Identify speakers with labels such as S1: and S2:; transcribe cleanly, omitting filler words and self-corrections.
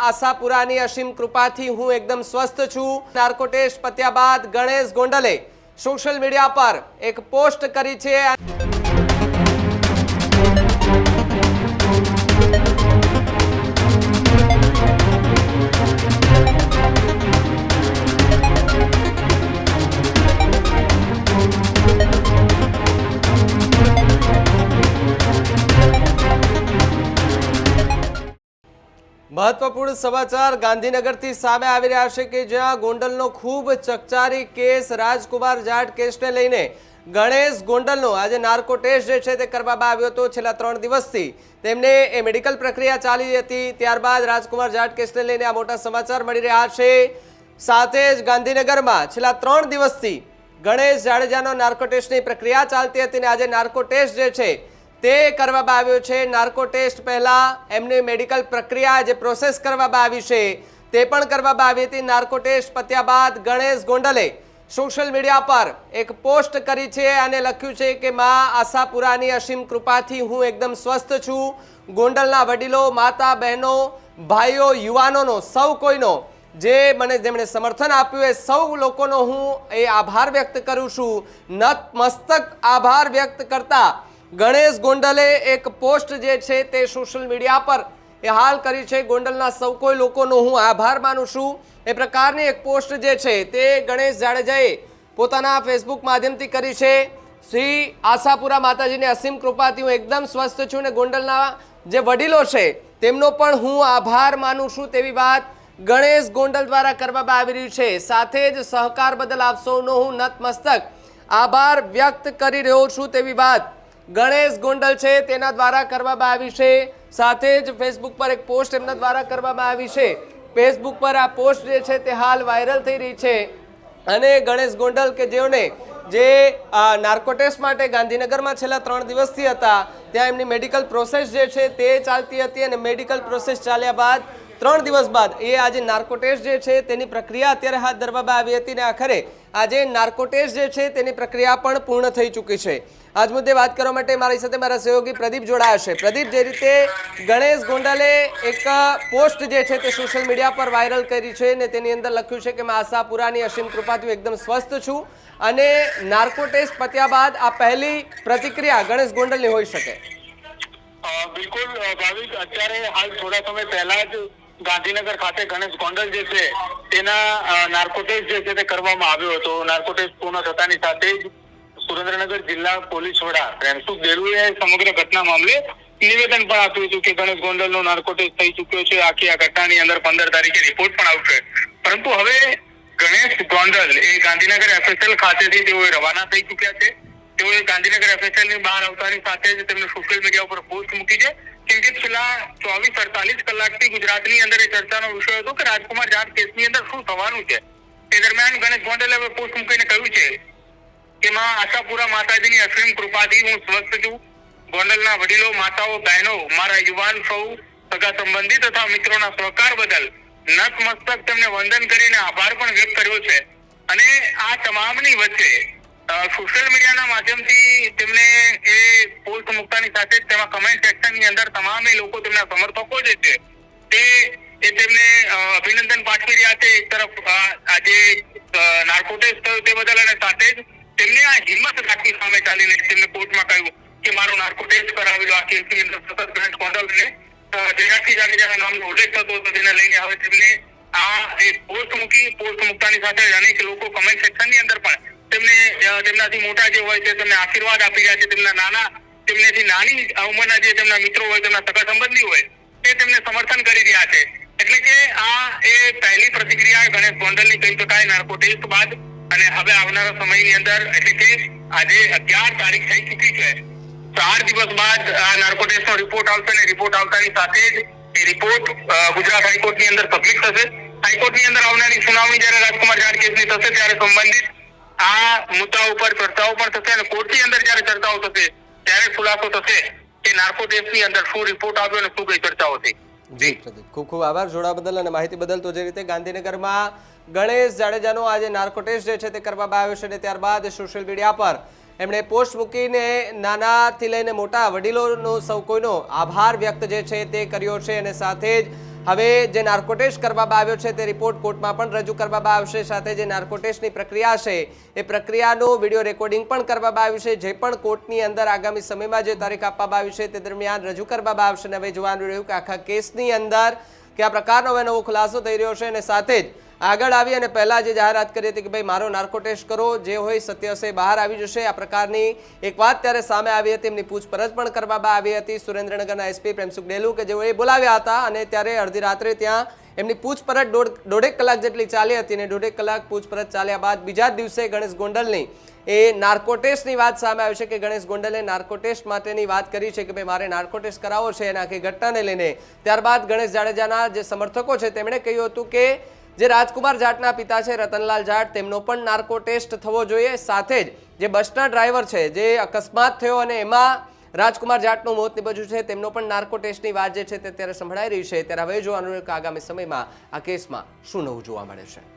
S1: આશાપુરાની અસીમ કૃપાથી હું એકદમ સ્વસ્થ છું। નાર્કો ટેસ્ટ પત્યા બાદ ગણેશ ગોંડલે સોશિયલ મીડિયા પર એક પોસ્ટ કરી છે। महत्वपूर्ण समाचार गांधीनगरथी सामे आवी रह्या छे के ज्यां गोंडलनो खूब चकचारी केस राजकुमार जाट केसने लईने गणेश गोंडलनो आज नार्को टेस्ट जे छे ते करवामां आव्यो हतो। छेल्ला 3 दिवसथी तेमने ए मेडिकल प्रक्रिया चाली हती, त्यारबाद राजकुमार जाट केसने लईने आ मोटा समाचार मळी रह्या छे। साथे ज गांधीनगरमां छेल्ला 3 दिवसथी गणेश जाडेजानो नार्को टेस्टनी प्रक्रिया चालती हती ने आज नार्को टेस्ट जे छे તે કરવામાં આવ્યો છે। નાર્કો ટેસ્ટ પહેલા એમની મેડિકલ પ્રક્રિયા જે પ્રોસેસ કરવામાં આવી છે તે પણ કરવામાં આવી હતી। નાર્કો ટેસ્ટ પત્યા બાદ ગણેશ ગોંડલે સોશિયલ મીડિયા પર એક પોસ્ટ કરી છે અને લખ્યું છે કે માં આશાપુરાની અસીમ કૃપાથી હું એકદમ સ્વસ્થ છું। ગોંડલના વડીલો, માતા, બહેનો, ભાઈઓ, યુવાનોનો સૌ કોઈનો જે મને જેમણે સમર્થન આપ્યું એ સૌ લોકોનો હું એ આભાર વ્યક્ત કરું છું। નતમસ્તક આભાર વ્યક્ત કરતા गणेश गोंडले एक पोस्ट जे छे ते सोशल मीडिया पर ए हाल करी छे। गोंडलना सौ कोई लोकोनो हूँ आभार मानु छूं। ए प्रकारनी एक पोस्ट जे छे ते गणेश जाडेजाए पोताना फेसबुक माध्यमथी करी छे। श्री आशापुरा माताजीनी असीम कृपाथी हूँ एकदम स्वस्थ छूं ने गोंडलना जे वडीलो छे तेमनो पण हूँ आभार मानु छूं तेवी वात गणेश गोंडल द्वारा करवामां आवी रही छे। साथे ज सहकार बदल आप सौनो हूँ नतमस्तक आभार व्यक्त करी रह्यो छूं तेवी वात गणेश गोंडल छे तेना द्वारा करवामां आवी छे। साथे ज फेसबुक पर एक पोस्ट एमना द्वारा करवामां आवी छे। फेसबुक पर आ पोस्ट जे छे ते हाल वायरल थई रही छे अने गणेश गोंडल के जेओने जे नार्को टेस्ट माटे गांधीनगरमां छेल्ला 3 दिवसथी हता त्यां एमनी मेडिकल प्रोसेस जे छे ते चालती हती अने मेडिकल प्रोसेस चाल्या बाद 3 दिवस बाद ए आज नार्को टेस्ट जे छे तेनी प्रक्रिया अत्यारे हाथ धरवामां आवी हती ने आखरे આજે નાર્કો ટેસ્ટ જે છે તેની પ્રક્રિયા પણ પૂર્ણ થઈ ચૂકી છે। આજ મુદ્દે વાત કરવા માટે મારી સાથે મારા સહયોગી પ્રદીપ જોડાયા છે। પ્રદીપ, જે રીતે ગણેશ ગોંડલે એક પોસ્ટ જે છે તે સોશિયલ મીડિયા પર વાયરલ કરી છે ને તેની અંદર લખ્યું છે કે મેં આશાપુરાની અસીમ કૃપાથી એકદમ સ્વસ્થ છું અને નાર્કો ટેસ્ટ પત્યા બાદ આ પહેલી પ્રતિક્રિયા ગણેશ ગોંડલની હોઈ શકે।
S2: બિલકુલ ભાવિક, અત્યારે હાલ થોડા સમય પહેલા જ ગાંધીનગર ખાતે ગણેશ ગોંડલ જે છે તેના નાર્કો ટેસ્ટ જે છે તે કરવામાં આવ્યો હતો। નાર્કો ટેસ્ટ પૂર્ણ થતાની સાથે જ સુરેન્દ્રનગર જિલ્લા પોલીસ વડા પ્રેમસુખ દેરુએ સમગ્ર ઘટના મામલે નિવેદન પણ આપ્યું હતું કે ગણેશ ગોંડલનો નાર્કો ટેસ્ટ થઈ ચૂક્યો છે। આખી આ ઘટનાની અંદર 15 તારીખે રિપોર્ટ પણ આવશે। પરંતુ હવે ગણેશ ગોંડલ એ ગાંધીનગર એફએસએલ ખાતેથી તેઓ રવાના થઈ ચૂક્યા છે। તેઓએ ગાંધીનગર એફએસએલ ની બહાર આવતાની સાથે જ તેમને સોશિયલ મીડિયા ઉપર પોસ્ટ મૂકી છે। કેમ કે છેલ્લા 24-48 કલાકથી ગુજરાતની અંદર એ ચર્ચાનો વિષય હતો કે રાજકુમાર જાટ કેસની અંદર શું થવાનું છે। તે દરમિયાન ગણેશ ગોંડલે હવે પોસ્ટ મૂકીને કહ્યું છે કે માં આશાપુરા માતાજીની અસીમ કૃપાથી હું સ્વસ્થ છું। ગોંડલના વડીલો, માતાઓ, બહેનો, મારા યુવાન સૌ સગા સંબંધી તથા મિત્રોના સહકાર બદલ નતમસ્તક તેમને વંદન કરીને આભાર પણ વ્યક્ત કર્યો છે। અને આ તમામની વચ્ચે સોશિયલ મીડિયાના માધ્યમથી તેમને એ પોસ્ટ મૂકતાની સાથે જ તેમાં કમેન્ટ સેક્શનની અંદર તમામ લોકો તેમના સમર્થકો જે છે તે તેમને અભિનંદન પાઠવી રહ્યા છે। એક તરફ આજે નાર્કો ટેસ્ટ થયો તે બદલ અને સાથે જ તેમને આ હિંમત રાખી સામે ચાલીને તેમને કોર્ટમાં કહ્યું કે મારો નાર્કો ટેસ્ટ કરાવી લો। આ કેસની અંદર સતત ગણેશ ગોંડલને જયરાજસિંહ જાડેજાના નામનો ઉલ્લેખ થતો હતો તેને લઈને હવે તેમને આ એક પોસ્ટ મૂકતાની સાથે અનેક લોકો કમેન્ટ સેક્શનની અંદર પણ તેમને તેમનાથી મોટા જે હોય છે તેમને આશીર્વાદ આપી રહ્યા છે। તેમના નાના તેમનેથી નાની ઉંમરના જે તેમના મિત્રો હોય, તેમના સગા સંબંધી હોય તે તેમને સમર્થન કરી રહ્યા છે। એટલે કે આ એ પહેલી પ્રતિક્રિયા ગણેશ ગોંડલની કહી શકાય નાર્કો ટેસ્ટ બાદ। અને હવે આવનારા સમયની અંદર એટલે કે આજે 11 તારીખ થઈ ચૂકી છે, 4 દિવસ બાદ આ નાર્કો ટેસ્ટનો રિપોર્ટ આવશે અને રિપોર્ટ આવતાની સાથે જ એ રિપોર્ટ ગુજરાત હાઈકોર્ટની અંદર સબમિટ થશે। હાઈકોર્ટની અંદર આવનારી સુનાવણી જ્યારે રાજકુમાર જાટ કેસની થશે ત્યારે સંબંધિત આ મુદ્દા ઉપર ચર્ચાઓ પણ થશે અને કોર્ટની અંદર જ્યારે ચર્ચાઓ થશે ત્યારે ખુલાસો થશે કે નાર્કો ટેસ્ટની અંદર શું રિપોર્ટ આવ્યો અને શું કઈ ચર્ચાઓ થઈ।
S1: જી પ્રદીપ, ખૂબ ખૂબ આભાર જોડાવા બદલ અને માહિતી બદલ। તો જે રીતે ગાંધીનગરમાં ગણેશ જાડેજાનો આજે નાર્કો ટેસ્ટ જે છે તે કરવામાં આવ્યો છે અને ત્યારબાદ સોશિયલ મીડિયા પર એમણે પોસ્ટ મૂકીને નાનાથી લઈને મોટા વડીલોનો સૌ કોઈનો આભાર વ્યક્ત જે છે તે કર્યો છે અને સાથે જ હવે જે નાર્કો ટેસ્ટ કરવામાં આવ્યો છે તે રિપોર્ટ કોર્ટમાં પણ રજૂ કરવામાં આવશે. સાથે જે નાર્કો ટેસ્ટની પ્રક્રિયા છે એ પ્રક્રિયાનું વિડીયો રેકોર્ડિંગ પણ કરવામાં આવ્યું છે. જે પણ કોર્ટની અંદર આગામી સમયમાં જે તારીખ આપવામાં આવી છે તે દરમિયાન રજૂ કરવામાં આવશે. અને હવે જોવાનું રહ્યું કે આખા કેસની અંદર કયા પ્રકારનો હવે નવો ખુલાસો થઈ રહ્યો છે. અને સાથે જ આગળ આવી અને પહેલા જે જાહેરાત કરી હતી કે ભાઈ મારો નાર્કો ટેસ્ટ કરો, જે હોય સત્ય હશે બહાર આવી જશે, આ પ્રકારની એક વાત ત્યારે સામે આવી હતી. એમની પૂછપરછ પણ કરવામાં આવી હતી સુરેન્દ્રનગરના એસપી પ્રેમસુખ ડેલુ કે જેઓ એ બોલાવ્યા હતા અને ત્યારે અડધી રાત્રે ત્યાં એમની પૂછપરછ દોઢેક કલાક જેટલી ચાલી હતી. અને દોઢેક કલાક પૂછપરછ ચાલ્યા બાદ બીજા જ દિવસે ગણેશ ગોંડલની એ નાર્કો ટેસ્ટની વાત સામે આવી છે કે ગણેશ ગોંડલે નાર્કો ટેસ્ટ માટેની વાત કરી છે કે ભાઈ મારે નાર્કો ટેસ્ટ કરાવવો છે એના આખી ઘટનાને લઈને. ત્યારબાદ ગણેશ જાડેજાના જે સમર્થકો છે તેમણે કહ્યું હતું કે જે રાજકુમાર જાટના પિતા છે રતનલાલ જાટ તેમનો પણ નાર્કો ટેસ્ટ થવો જોઈએ. સાથે જ જે બસના ડ્રાઈવર છે જે અકસ્માત થયો અને એમાં રાજકુમાર જાટનું મોત નીપજ્યું છે તેમનો પણ નાર્કો ટેસ્ટની વાત જે છે તે અત્યારે સંભળાઈ રહી છે. ત્યારે હવે જોવાનું કે આગામી સમયમાં આ કેસમાં શું નવું જોવા મળે છે.